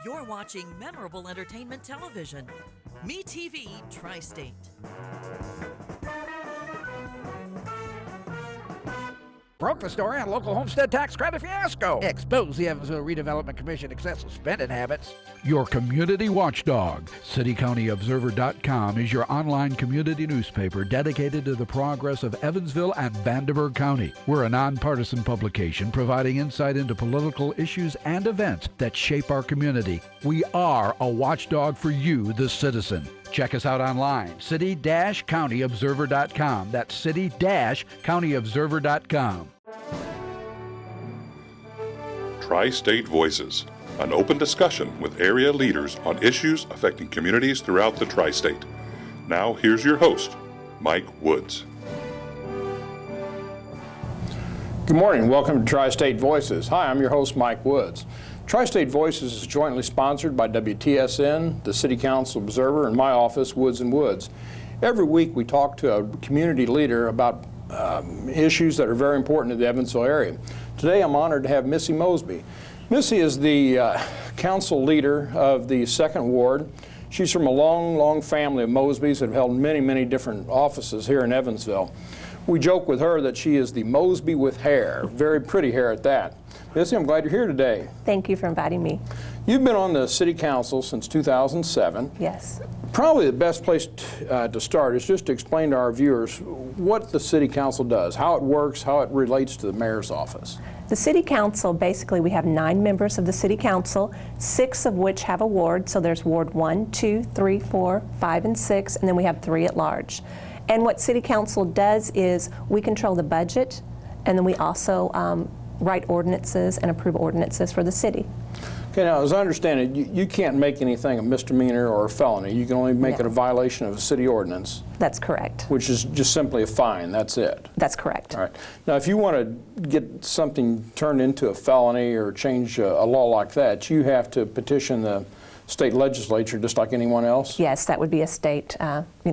You're watching memorable entertainment television. MeTV Tri-State. Broke the story on local homestead tax credit fiasco. Expose the Evansville Redevelopment Commission excessive spending habits. Your community watchdog. CityCountyObserver.com is your online community newspaper dedicated to the progress of Evansville and Vanderburgh County. We're a nonpartisan publication providing insight into political issues and events that shape our community. We are a watchdog for you, the citizen. Check us out online, city-countyobserver.com. That's city-countyobserver.com. Tri-State Voices, an open discussion with area leaders on issues affecting communities throughout the Tri-State. Now, here's your host, Mike Woods. Good morning. Welcome to Tri-State Voices. Hi, I'm your host, Mike Woods. Tri-State Voices is jointly sponsored by WTSN, the City Council Observer, and my office, Woods & Woods. Every week we talk to a community leader about issues that are very important to the Evansville area. Today I'm honored to have Missy Mosby. Missy is the council leader of the 2nd Ward. She's from a long family of Mosbys that have held many different offices here in Evansville. We joke with her that she is the Mosby with hair, very pretty hair at that. Missy, I'm glad you're here today. Thank you for inviting me. You've been on the City Council since 2007. Yes. Probably the best place to start is just to explain to our viewers what the City Council does, how it works, how it relates to the mayor's office. The City Council, basically we have 9 members of the City Council, 6 of which have a ward. So there's Ward 1, 2, 3, 4, 5, and 6, and then we have 3 at large. And what City Council does is we control the budget, and then we also write ordinances and approve ordinances for the city. Okay, now as I understand it, you can't make anything a misdemeanor or a felony. You can only make it a violation of a city ordinance. That's correct. Which is just simply a fine, that's it. That's correct. All right. Now if you want to get something turned into a felony or change a law like that, you have to petition the state legislature just like anyone else? Yes, that would be a state,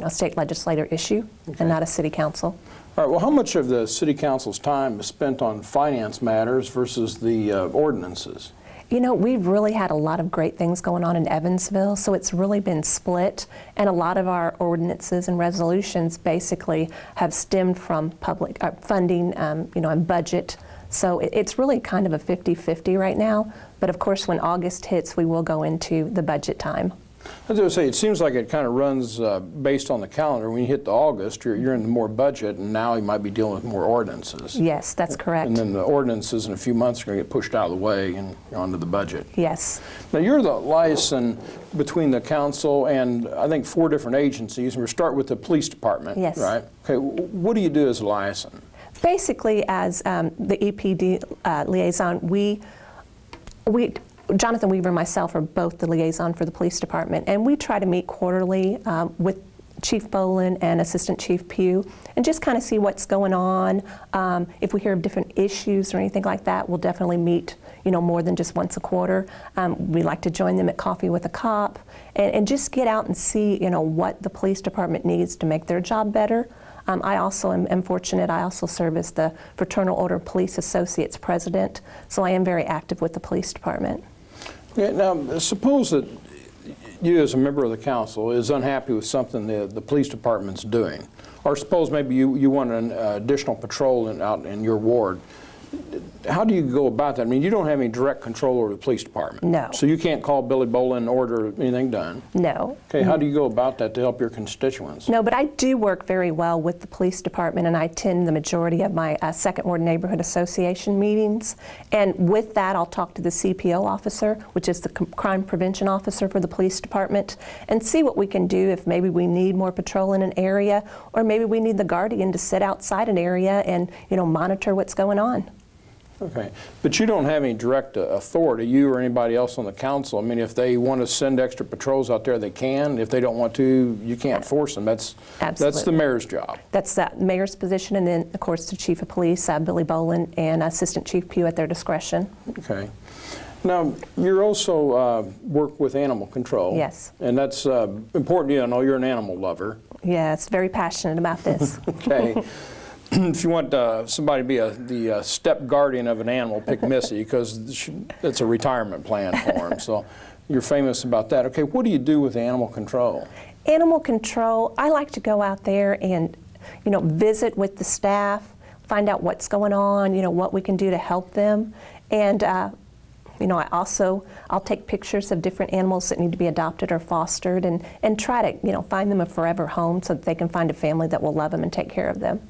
state legislator issue, and not a city council. All right, well, how much of the City Council's time is spent on finance matters versus the ordinances? You know, we've really had a lot of great things going on in Evansville, so it's really been split, and a lot of our ordinances and resolutions basically have stemmed from public funding, and budget. So it's really kind of a 50-50 right now, but of course when August hits, we will go into the budget time. I was going to say, it seems like it kind of runs based on the calendar. When you hit the August, you're in more budget, and now you might be dealing with more ordinances. Yes, that's correct. And then the ordinances in a few months are going to get pushed out of the way and onto the budget. Yes. Now, you're the liaison between the council and, I think, 4 different agencies. And we'll start with the police department, yes. Right? Okay, what do you do as a liaison? Basically, as the EPD liaison, Jonathan Weaver and myself are both the liaison for the police department, and we try to meet quarterly with Chief Bolin and Assistant Chief Pugh and just kind of see what's going on. If we hear of different issues or anything like that, we'll definitely meet more than just once a quarter. We like to join them at Coffee with a Cop and just get out and see what the police department needs to make their job better. I also am fortunate. I also serve as the Fraternal Order Police Associates President, so I am very active with the police department. Okay, now, suppose that you as a member of the council is unhappy with something the police department's doing, or suppose maybe you want an additional patrol out in your ward. How do you go about that? I mean, you don't have any direct control over the police department. No. So you can't call Billy Bolin and order anything done? No. Okay, how do you go about that to help your constituents? No, but I do work very well with the police department, and I attend the majority of my 2nd Ward Neighborhood Association meetings. And with that, I'll talk to the CPO officer, which is the crime prevention officer for the police department, and see what we can do if maybe we need more patrol in an area, or maybe we need the guardian to sit outside an area and monitor what's going on. Okay, but you don't have any direct authority, you or anybody else on the council. I mean, if they want to send extra patrols out there, they can. If they don't want to, you can't force them. That's the mayor's job. That's the mayor's position, and then, of course, the chief of police, Billy Bolin, and Assistant Chief Pugh at their discretion. Okay. Now, you also work with animal control. Yes. And that's important to you. I know you're an animal lover. Yes, very passionate about this. Okay. If you want somebody to be the step guardian of an animal, pick Missy, because it's a retirement plan for him. So you're famous about that. Okay, what do you do with animal control? Animal control, I like to go out there and, visit with the staff, find out what's going on, what we can do to help them. And, I'll take pictures of different animals that need to be adopted or fostered and try to, find them a forever home so that they can find a family that will love them and take care of them.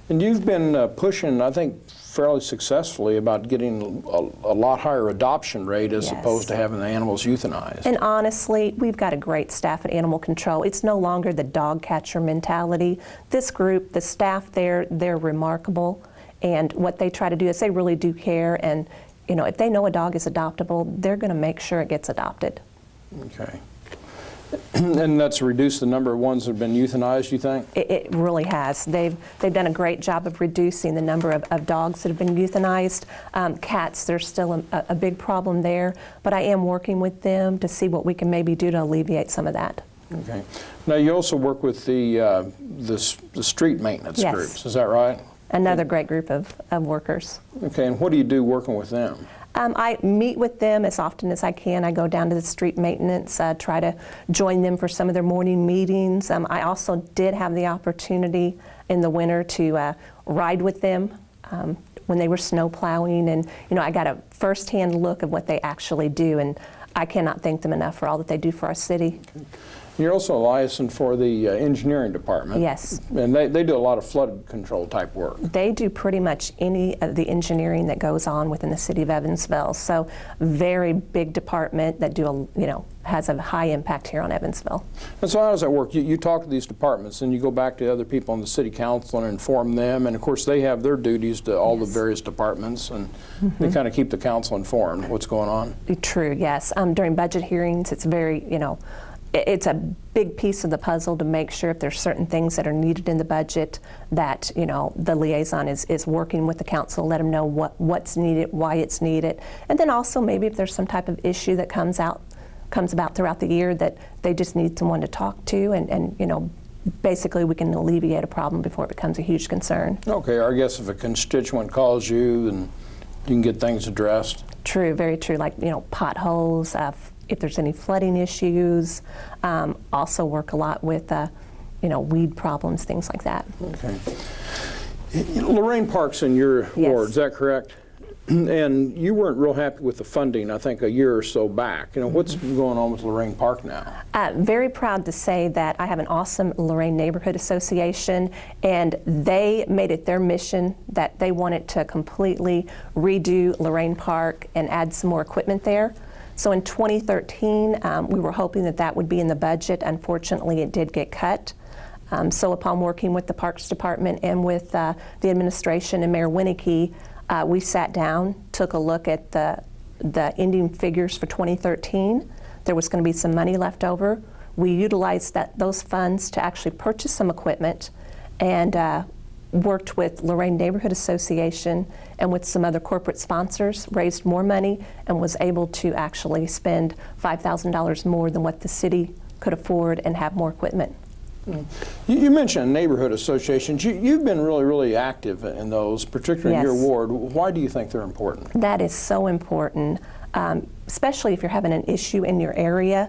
And you've been pushing, I think, fairly successfully about getting a lot higher adoption rate as opposed to having the animals euthanized. And honestly, we've got a great staff at Animal Control. It's no longer the dog catcher mentality. This group, the staff there, they're remarkable. And what they try to do is they really do care. And, if they know a dog is adoptable, they're going to make sure it gets adopted. Okay. And that's reduced the number of ones that have been euthanized, you think? It really has. They've done a great job of reducing the number of dogs that have been euthanized. Cats, there's still a big problem there, but I am working with them to see what we can maybe do to alleviate some of that. Okay. Now you also work with the street maintenance groups, is that right? Another great group of workers. Okay, and what do you do working with them? I meet with them as often as I can. I go down to the street maintenance, try to join them for some of their morning meetings. I also did have the opportunity in the winter to ride with them when they were snow plowing, and I got a first-hand look of what they actually do, and I cannot thank them enough for all that they do for our city. You're also a liaison for the engineering department. Yes. And they do a lot of flood control type work. They do pretty much any of the engineering that goes on within the city of Evansville. So very big department that has a high impact here on Evansville. And so how does that work? You talk to these departments and you go back to other people on the city council and inform them, and of course they have their duties to all the various departments, and they kind of keep the council informed what's going on. True, yes. During budget hearings, it's very, it's a big piece of the puzzle to make sure if there's certain things that are needed in the budget that, the liaison is working with the council, let them know what's needed, why it's needed. And then also maybe if there's some type of issue that comes about throughout the year that they just need someone to talk to, and basically we can alleviate a problem before it becomes a huge concern. Okay, I guess if a constituent calls you, then you can get things addressed. True, very true, like, potholes, if there's any flooding issues. Also work a lot with, weed problems, things like that. Okay. Lorraine Park's in your ward, is that correct? And you weren't real happy with the funding, I think, a year or so back. What's going on with Lorraine Park now? Very proud to say that I have an awesome Lorraine Neighborhood Association, and they made it their mission that they wanted to completely redo Lorraine Park and add some more equipment there. So in 2013, we were hoping that would be in the budget. Unfortunately, it did get cut. So upon working with the Parks Department and with the administration and Mayor Winnicky, we sat down, took a look at the ending figures for 2013. There was going to be some money left over. We utilized those funds to actually purchase some equipment, and worked with Lorraine Neighborhood Association and with some other corporate sponsors, raised more money, and was able to actually spend $5,000 more than what the city could afford and have more equipment. You mentioned neighborhood associations. You've been really, really active in those, particularly in your ward. Why do you think they're important? That is so important, especially if you're having an issue in your area.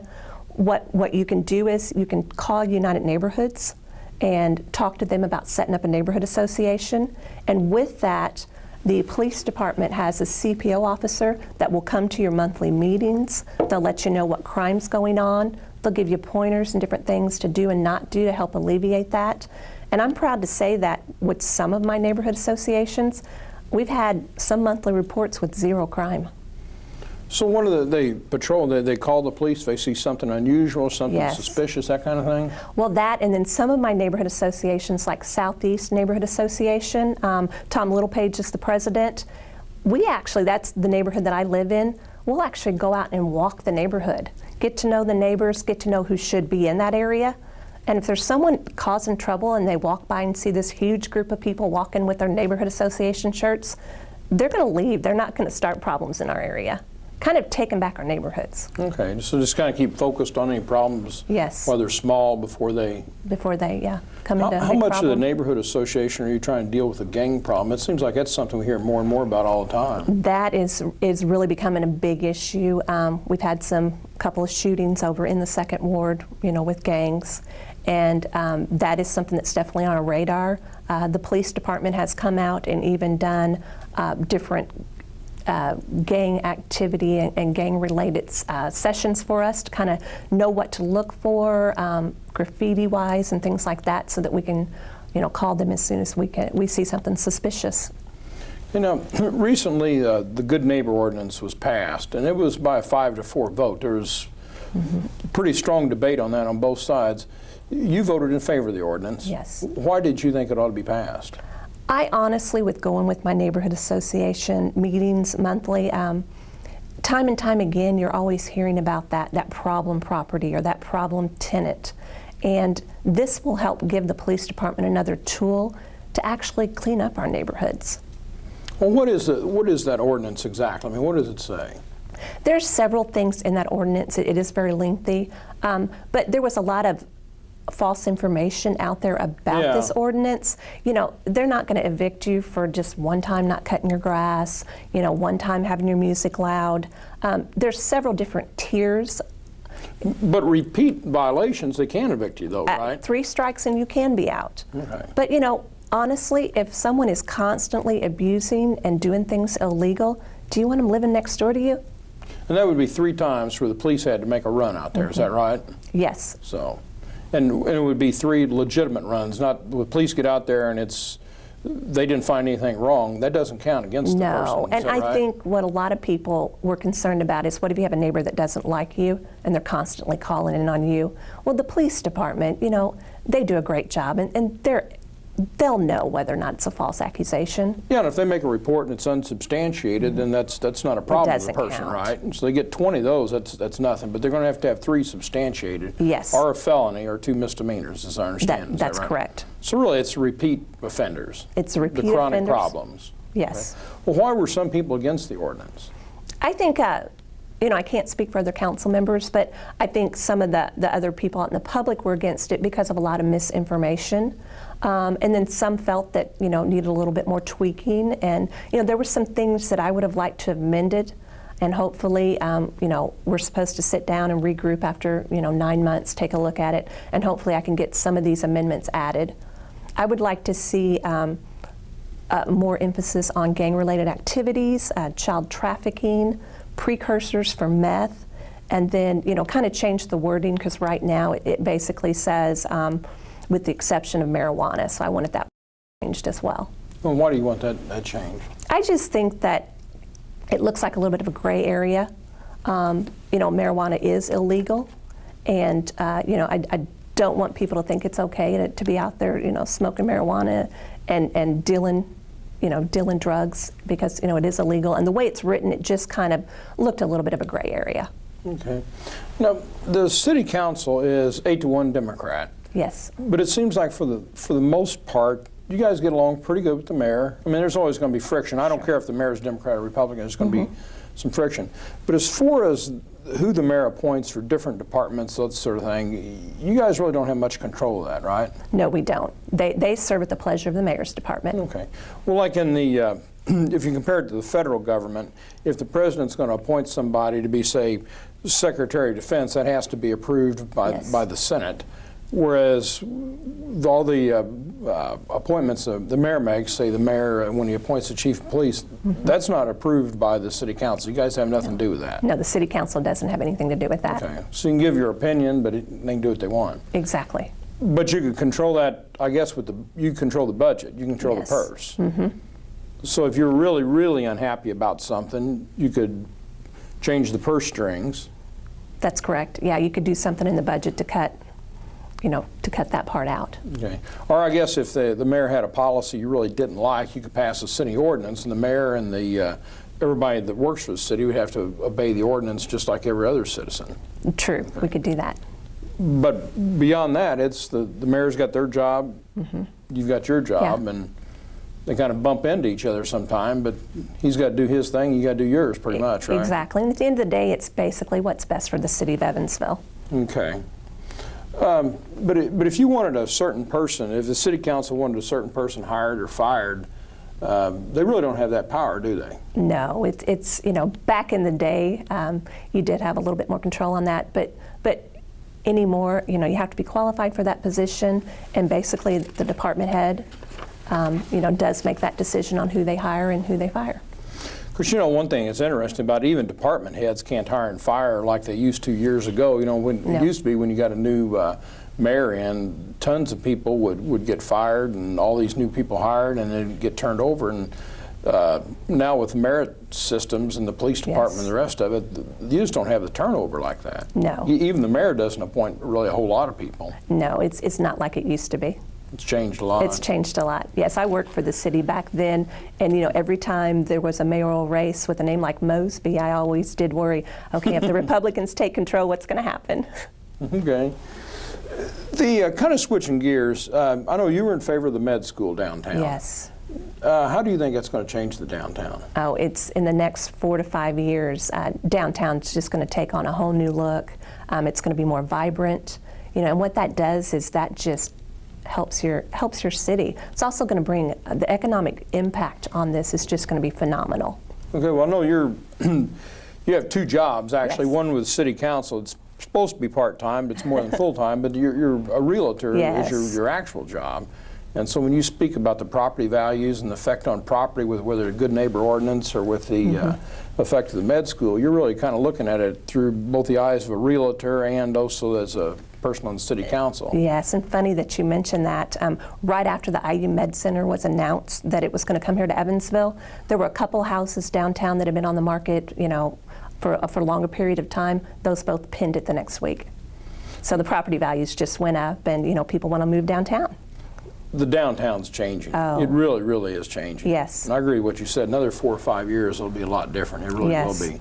What you can do is you can call United Neighborhoods and talk to them about setting up a neighborhood association. And with that, the police department has a CPO officer that will come to your monthly meetings. They'll let you know what crime's going on. They'll give you pointers and different things to do and not do to help alleviate that. And I'm proud to say that with some of my neighborhood associations, we've had some monthly reports with zero crime. So they patrol, they call the police, they see something unusual, something suspicious, that kind of thing? Well, that, and then some of my neighborhood associations, like Southeast Neighborhood Association, Tom Littlepage is the president. That's the neighborhood that I live in. We'll actually go out and walk the neighborhood, get to know the neighbors, get to know who should be in that area. And if there's someone causing trouble and they walk by and see this huge group of people walking with their neighborhood association shirts, they're going to leave. They're not going to start problems in our area. kind of taking back our neighborhoods. Okay, so just kind of keep focused on any problems. Yes. Whether small before they come into How much of the neighborhood association are you trying to deal with the gang problem? It seems like that's something we hear more and more about all the time. That is really becoming a big issue. We've had couple of shootings over in the Second Ward, with gangs, and that is something that's definitely on our radar. The police department has come out and even done different gang activity and gang-related sessions for us to kind of know what to look for, graffiti-wise and things like that, so that we can, call them as soon as we see something suspicious. Recently the Good Neighbor Ordinance was passed, and it was by a 5-4 vote. There was pretty strong debate on that on both sides. You voted in favor of the ordinance. Yes. Why did you think it ought to be passed? I honestly, with going with my neighborhood association meetings monthly, time and time again, you're always hearing about that problem property or that problem tenant. And this will help give the police department another tool to actually clean up our neighborhoods. Well, what is that ordinance exactly? I mean, what does it say? There's several things in that ordinance. It is very lengthy, but there was a lot of false information out there about this ordinance. They're not going to evict you for just one time not cutting your grass, one time having your music loud. There's several different tiers. But repeat violations, they can evict you though, right? 3 strikes and you can be out. Okay. But honestly, if someone is constantly abusing and doing things illegal, do you want them living next door to you? And that would be 3 times where the police had to make a run out there, is that right? Yes. So. And it would be 3 legitimate runs, not the police get out there and they didn't find anything wrong. That doesn't count against the person. No, and I think what a lot of people were concerned about is, what if you have a neighbor that doesn't like you and they're constantly calling in on you? Well, the police department, they do a great job, and they'll know whether or not it's a false accusation. Yeah, and if they make a report and it's unsubstantiated, then that's not a problem for the person, count. right? And so they get 20 of those, that's nothing. But they're going to have 3 substantiated. Yes. Or a felony or 2 misdemeanors, as I understand it. That's right? Correct. So really, it's repeat offenders. It's a repeat the chronic offenders. Problems. Yes. Okay. Well, why were some people against the ordinance? I think, I can't speak for other council members, but I think some of the other people out in the public were against it because of a lot of misinformation. And then some felt that, needed a little bit more tweaking. And, there were some things that I would have liked to have amended. And hopefully, we're supposed to sit down and regroup after, 9 months, take a look at it. And hopefully I can get some of these amendments added. I would like to see more emphasis on gang-related activities, child trafficking, precursors for meth, and then, kind of change the wording, because right now it basically says, with the exception of marijuana, so I wanted that changed as well. Well, why do you want that changed? I just think that it looks like a little bit of a gray area. Marijuana is illegal, and I don't want people to think it's okay to be out there, smoking marijuana and dealing drugs, because it is illegal. And the way it's written, it just kind of looked a little bit of a gray area. Okay. Now, the city council is 8-1 Democrat. Yes. But it seems like for the most part, you guys get along pretty good with the mayor. I mean, there's always going to be friction. I don't care if the mayor is Democrat or Republican, there's going to be some friction. But as far as who the mayor appoints for different departments, that sort of thing, you guys really don't have much control of that, right? No, we don't. They serve at the pleasure of the mayor's department. Okay. Well, like in the, if you compare it to the federal government, if the president's going to appoint somebody to be, say, Secretary of Defense, that has to be approved by the Senate. Whereas all the appointments the mayor makes, say the mayor, when he appoints the chief of police, that's not approved by the city council. You guys have nothing to do with that. No, the city council doesn't have anything to do with that. Okay. So you can give your opinion, but they can do what they want. Exactly. But you can control that, I guess, you control the budget. You control the purse. So if you're really, really unhappy about something, you could change the purse strings. That's correct. Yeah, you could do something in the budget to cut that part out. Okay. Or I guess if the mayor had a policy you really didn't like, you could pass a city ordinance, and the mayor and everybody that works for the city would have to obey the ordinance just like every other citizen. True. Okay. We could do that. But beyond that, it's the mayor's got their job, you've got your job, and they kind of bump into each other sometime, but he's got to do his thing, you got to do yours pretty much, right? Exactly. And at the end of the day, it's basically what's best for the city of Evansville. Okay. But if you wanted a certain person, if the city council wanted a certain person hired or fired, they really don't have that power, do they? No, it's you know, back in the day, you did have a little bit more control on that, but anymore, you know, you have to be qualified for that position, and basically the department head, you know, does make that decision on who they hire and who they fire. Because, you know, one thing that's interesting about even department heads can't hire and fire like they used to years ago. You know, when it used to be when you got a new mayor in, tons of people would get fired and all these new people hired and then get turned over. And now with merit systems and the police department and the rest of it, you just don't have the turnover like that. No. Even the mayor doesn't appoint really a whole lot of people. No, it's not like it used to be. It's changed a lot. It's changed a lot. Yes, I worked for the city back then, and you know, every time there was a mayoral race with a name like Mosby, I always did worry, okay, if the Republicans take control, what's going to happen? Okay. The kind of switching gears, I know you were in favor of the med school downtown. Yes. How do you think that's going to change the downtown? Oh, it's in the next 4 to 5 years, downtown's just going to take on a whole new look. It's going to be more vibrant, you know, and what that does is that just helps your city. It's also going to bring the economic impact on this is just going to be phenomenal. Okay, well, I know you have 2 jobs actually. Yes. One with city council. It's supposed to be part-time, but it's more than full-time. But you're a realtor is your actual job. And so when you speak about the property values and the effect on property with whether a good neighbor ordinance or with the effect of the med school, you're really kind of looking at it through both the eyes of a realtor and also as a person on the city council. Yes, and funny that you mentioned that. Right after the IU Med Center was announced that it was going to come here to Evansville, there were a couple houses downtown that had been on the market, you know, for a longer period of time. Those both pinned it the next week. So the property values just went up, and you know, people want to move downtown. The downtown's changing. Oh. It really, really is changing. Yes. And I agree with what you said. Another 4 or 5 years, it'll be a lot different. It really will be.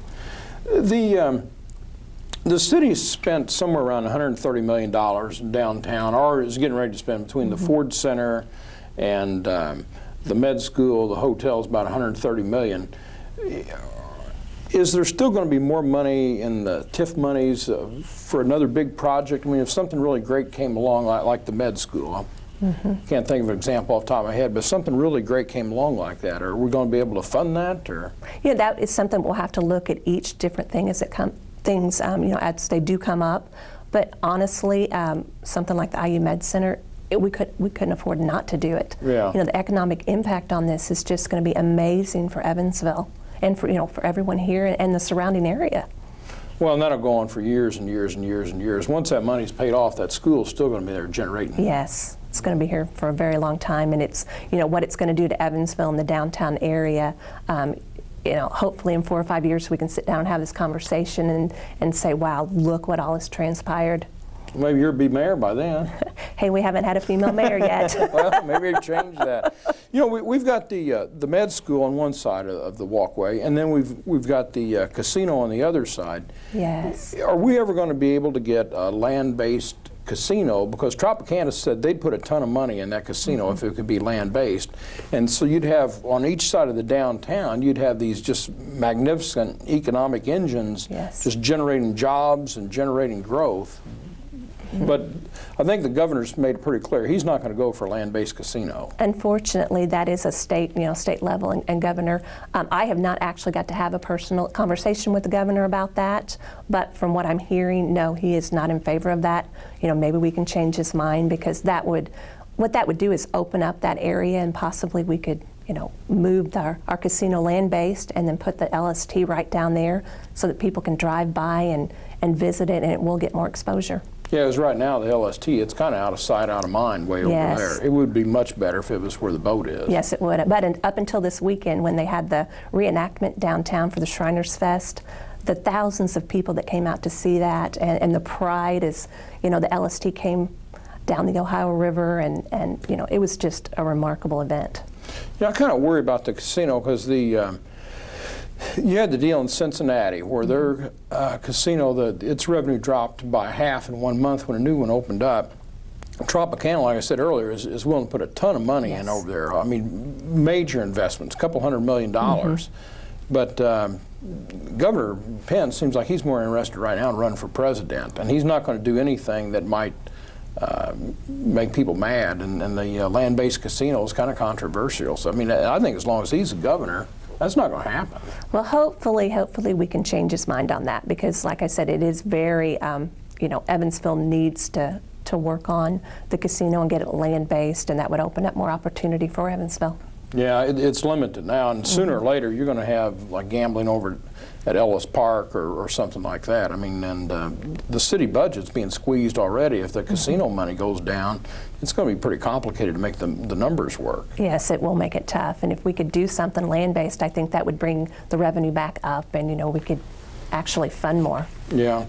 The city spent somewhere around $130 million in downtown, or is getting ready to spend between the Ford Center and the med school, the hotels, about $130 million. Is there still going to be more money in the TIF monies for another big project? I mean, if something really great came along, like the med school, can't think of an example off the top of my head, but something really great came along like that, are we going to be able to fund that? Or? Yeah, that is something we'll have to look at each different thing as it comes. Things, you know, as they do come up. But honestly, something like the IU Med Center, we couldn't afford not to do it. Yeah. You know, the economic impact on this is just going to be amazing for Evansville and for, you know, for everyone here and the surrounding area. Well, and that'll go on for years and years and years and years. Once that money's paid off, that school's still going to be there generating. Yes, it's going to be here for a very long time, and it's, you know, what it's going to do to Evansville and the downtown area. You know, hopefully in 4 or 5 years we can sit down and have this conversation and say, wow, look what all has transpired. Maybe you'll be mayor by then. Hey, we haven't had a female mayor yet. Well, maybe we change that. You know, we've got the med school on one side of the walkway, and then we've got the casino on the other side. Yes. Are we ever going to be able to get a land-based casino? Because Tropicana said they'd put a ton of money in that casino if it could be land-based. And so you'd have, on each side of the downtown, you'd have these just magnificent economic engines just generating jobs and generating growth. But I think the governor's made it pretty clear he's not going to go for a land-based casino. Unfortunately, that is a state, you know, state level and governor. I have not actually got to have a personal conversation with the governor about that, but from what I'm hearing, no, he is not in favor of that. You know, maybe we can change his mind, because that would, what that would do is open up that area, and possibly we could, you know, move our casino land-based and then put the LST right down there so that people can drive by and visit it, and it will get more exposure. Yeah, because right now the LST, it's kind of out of sight, out of mind way over there. It would be much better if it was where the boat is. Yes, it would. But up until this weekend, when they had the reenactment downtown for the Shriners Fest, the thousands of people that came out to see that, and the pride is, you know, the LST came down the Ohio River, and you know, it was just a remarkable event. Yeah, I kind of worry about the casino, because the you had the deal in Cincinnati where their casino, its revenue dropped by half in 1 month when a new one opened up. Tropicana, like I said earlier, is willing to put a ton of money in over there. I mean, major investments, a couple $100 million. But Governor Pence seems like he's more interested right now in running for president, and he's not going to do anything that might make people mad. And the land-based casino is kind of controversial. So I mean, I think as long as he's the governor, that's not going to happen. Well, hopefully we can change his mind on that, because, like I said, it is very, you know, Evansville needs to work on the casino and get it land-based, and that would open up more opportunity for Evansville. Yeah, it's limited now, and sooner or later you're going to have like gambling over at Ellis Park or something like that. I mean, and the city budget's being squeezed already. If the casino money goes down, it's going to be pretty complicated to make the numbers work. Yes, it will make it tough, and if we could do something land-based, I think that would bring the revenue back up, and, you know, we could actually fund more. Yeah.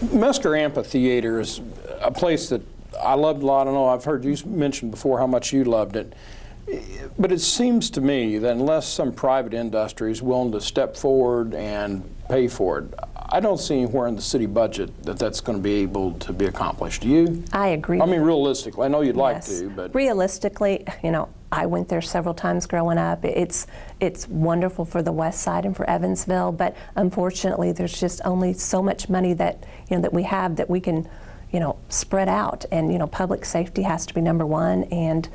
Mesker Amphitheater is a place that I loved a lot. I know I've heard you mention before how much you loved it. But it seems to me that unless some private industry is willing to step forward and pay for it, I don't see anywhere in the city budget that that's going to be able to be accomplished. Do you? I agree. I mean, realistically, I know you'd like to, but realistically, you know, I went there several times growing up. It's wonderful for the west side and for Evansville, but unfortunately there's just only so much money that, you know, that we have that we can, you know, spread out, and, you know, public safety has to be number one, and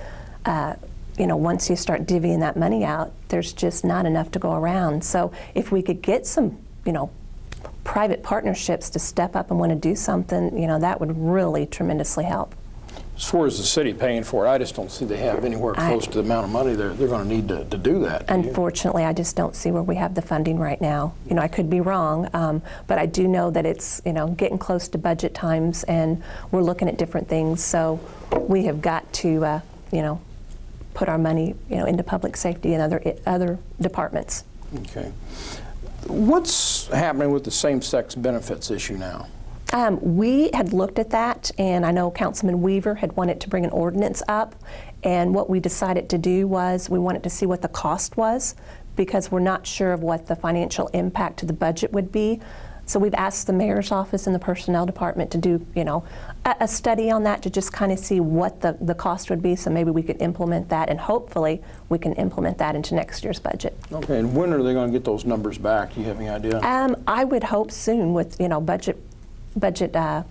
you know, once you start divvying that money out, there's just not enough to go around. So if we could get some, you know, private partnerships to step up and want to do something, you know, that would really tremendously help. as far as the city paying for it, I just don't see they have anywhere close to the amount of money they're going to need to do that. Unfortunately, I just don't see where we have the funding right now. You know, I could be wrong, but I do know that it's, you know, getting close to budget times, and we're looking at different things. So we have got to, you know, put our money, you know, into public safety and other departments. Okay. What's happening with the same-sex benefits issue now? We had looked at that, and I know Councilman Weaver had wanted to bring an ordinance up, and what we decided to do was we wanted to see what the cost was, because we're not sure of what the financial impact to the budget would be. So we've asked the mayor's office and the personnel department to do, you know, a study on that to just kind of see what the cost would be, so maybe we could implement that, and hopefully we can implement that into next year's budget. Okay, and when are they going to get those numbers back? Do you have any idea? I would hope soon, with, you know, budget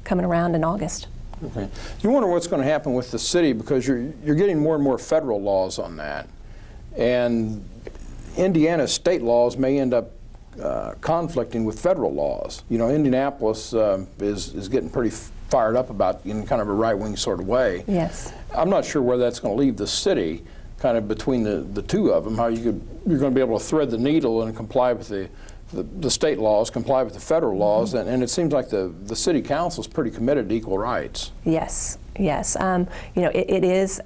coming around in August. Okay. You wonder what's going to happen with the city, because you're getting more and more federal laws on that, and Indiana's state laws may end up conflicting with federal laws. You know, Indianapolis is getting pretty fired up about, in kind of a right-wing sort of way. Yes. I'm not sure where that's going to leave the city, kind of between the two of them, how you're going to be able to thread the needle and comply with the state laws, comply with the federal laws, and it seems like the city council is pretty committed to equal rights. Yes, yes. You know, it is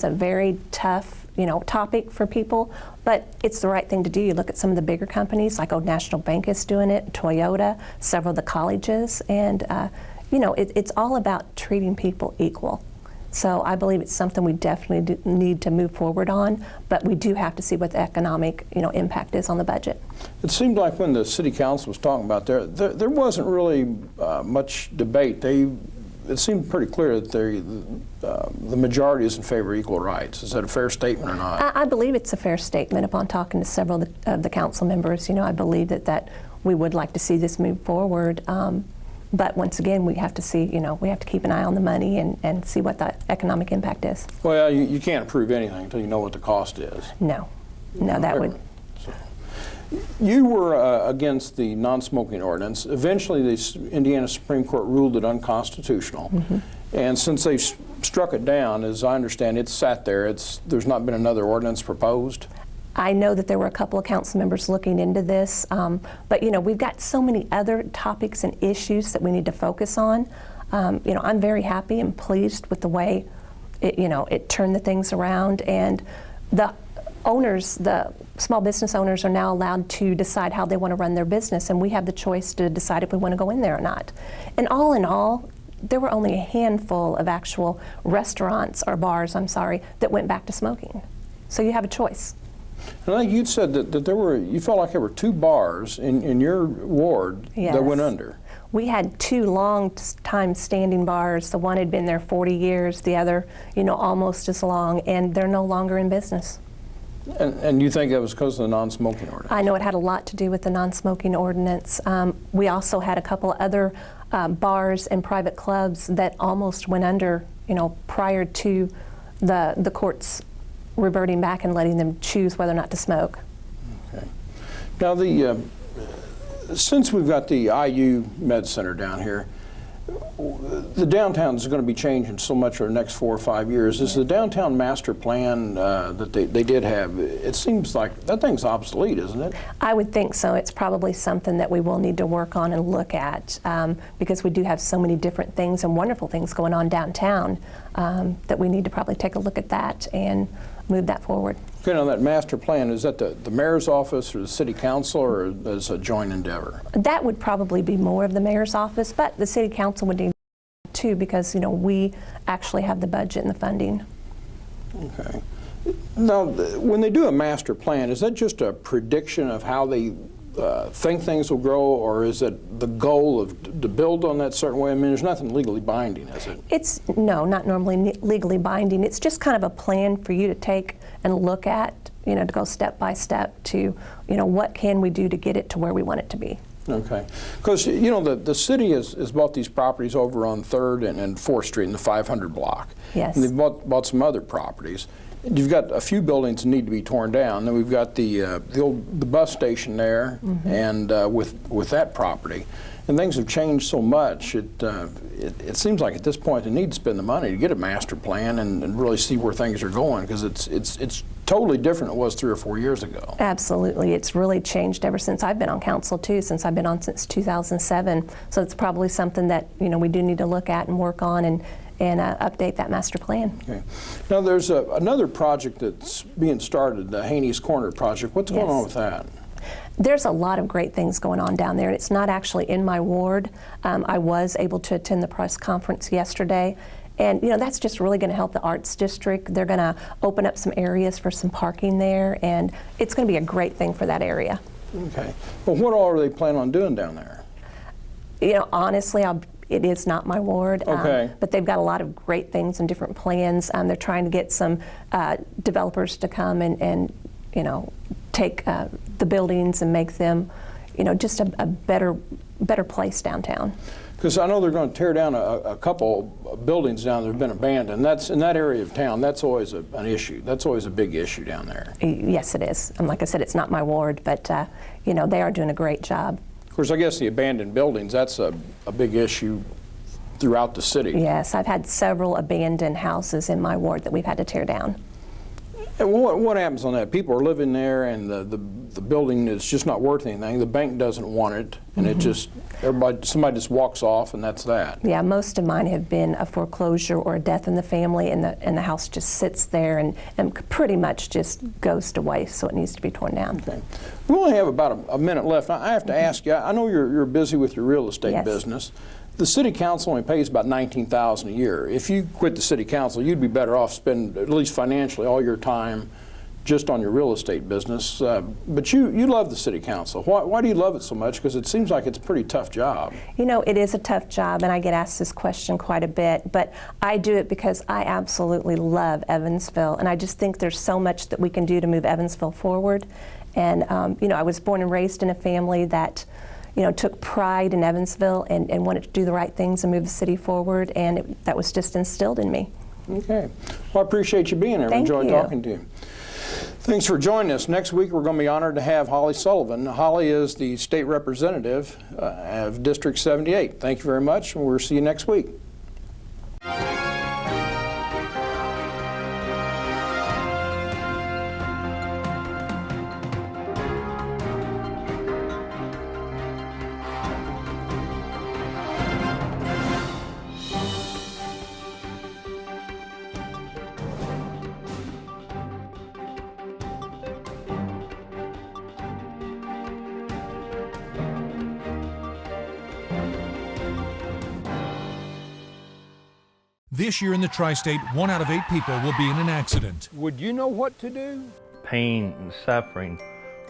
a very tough, you know, topic for people, but it's the right thing to do. You look at some of the bigger companies, like Old National Bank is doing it, Toyota, several of the colleges, and you know, it's all about treating people equal. So I believe it's something we definitely need to move forward on, but we do have to see what the economic, you know, impact is on the budget. It seemed like when the city council was talking about there wasn't really much debate. It seemed pretty clear that the majority is in favor of equal rights. Is that a fair statement or not? I believe it's a fair statement. Upon talking to several of the council members, you know, I believe that we would like to see this move forward. But once again, we have to see, you know, we have to keep an eye on the money and see what the economic impact is. Well, you can't approve anything until you know what the cost is. No, that would. So, you were against the non-smoking ordinance. Eventually, the Indiana Supreme Court ruled it unconstitutional. Mm-hmm. And since they struck it down, as I understand, it's sat there. There's not been another ordinance proposed. I know that there were a couple of council members looking into this, but you know, we've got so many other topics and issues that we need to focus on. You know, I'm very happy and pleased with the way it turned the things around, and the owners, the small business owners, are now allowed to decide how they want to run their business, and we have the choice to decide if we want to go in there or not. And all in all, there were only a handful of actual restaurants or bars, that went back to smoking. So you have a choice. And I think you'd said that you felt like there were 2 bars in your ward that went under. We had 2 long-time standing bars. The one had been there 40 years, the other, almost as long, and they're no longer in business. And you think that was because of the non-smoking ordinance? I know it had a lot to do with the non-smoking ordinance. We also had a couple of other bars and private clubs that almost went under, prior to the courts reverting back and letting them choose whether or not to smoke. Okay. Now, since we've got the IU Med Center down here, the downtown is going to be changing so much over the next 4 or 5 years. Is the downtown master plan that they did have, it seems like that thing's obsolete, isn't it? I would think so. It's probably something that we will need to work on and look at because we do have so many different things and wonderful things going on downtown that we need to probably take a look at that and move that forward. Okay, now that master plan, is that the mayor's office or the city council, or is it a joint endeavor? That would probably be more of the mayor's office, but the city council would need too because we actually have the budget and the funding. Okay. Now, when they do a master plan, is that just a prediction of how they think things will grow, or is it the goal to build on that certain way? I mean, there's nothing legally binding, is it? No, not normally legally binding. It's just kind of a plan for you to take and look at, to go step by step to, what can we do to get it to where we want it to be. Okay. Because, the city has bought these properties over on 3rd and 4th Street in the 500 block. Yes. And they've bought some other properties. You've got a few buildings that need to be torn down. Then we've got the bus station there, and with that property, and things have changed so much. It seems like at this point they need to spend the money to get a master plan and really see where things are going, because it's totally different than it was 3 or 4 years ago. Absolutely, it's really changed ever since I've been on council too. Since I've been on since 2007, so it's probably something that we do need to look at and work on and update that master plan. Okay. Now there's another project that's being started, the Haney's Corner project. What's going on with that? There's a lot of great things going on down there, and it's not actually in my ward. I was able to attend the press conference yesterday, and that's just really going to help the Arts District. They're going to open up some areas for some parking there, and it's going to be a great thing for that area. Okay. Well, what all are they planning on doing down there? Honestly, it is not my ward, okay. But they've got a lot of great things and different plans. They're trying to get some developers to come and take the buildings and make them, just a better place downtown. Because I know they're going to tear down a couple buildings down that have been abandoned. That's in that area of town. That's always an issue. That's always a big issue down there. Yes, it is. And like I said, it's not my ward, but they are doing a great job. Of course, I guess the abandoned buildings, that's a big issue throughout the city. Yes, I've had several abandoned houses in my ward that we've had to tear down. And what happens on that? People are living there, and the building is just not worth anything. The bank doesn't want it, and it just somebody just walks off, and that's that. Yeah, most of mine have been a foreclosure or a death in the family, and the house just sits there and pretty much just goes to waste, so it needs to be torn down. Okay. We only have about a minute left. I have to ask you. I know you're busy with your real estate business. The city council only pays about $19,000 a year. If you quit the city council, you'd be better off spending, at least financially, all your time just on your real estate business. But you love the city council. Why do you love it so much? Because it seems like it's a pretty tough job. It is a tough job, and I get asked this question quite a bit. But I do it because I absolutely love Evansville, and I just think there's so much that we can do to move Evansville forward. And I was born and raised in a family that took pride in Evansville and wanted to do the right things and move the city forward, and that was just instilled in me. Okay. Well, I appreciate you being here. I enjoyed talking to you. Thanks for joining us. Next week, we're going to be honored to have Holly Sullivan. Holly is the state representative of District 78. Thank you very much, and we'll see you next week. This year in the Tri-State, 1 out of 8 people will be in an accident. Would you know what to do? Pain and suffering,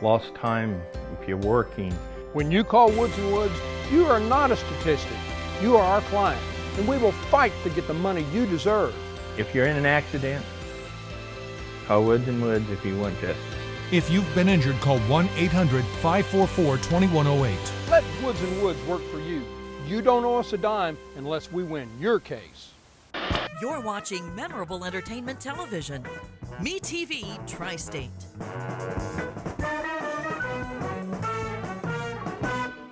lost time if you're working. When you call Woods & Woods, You are not a statistic. You are our client, and we will fight to get the money you deserve. If you're in an accident, call Woods & Woods if you want justice. If you've been injured, call 1-800-544-2108. Let Woods & Woods work for you. You don't owe us a dime unless we win your case. You're watching memorable entertainment television. MeTV Tri-State.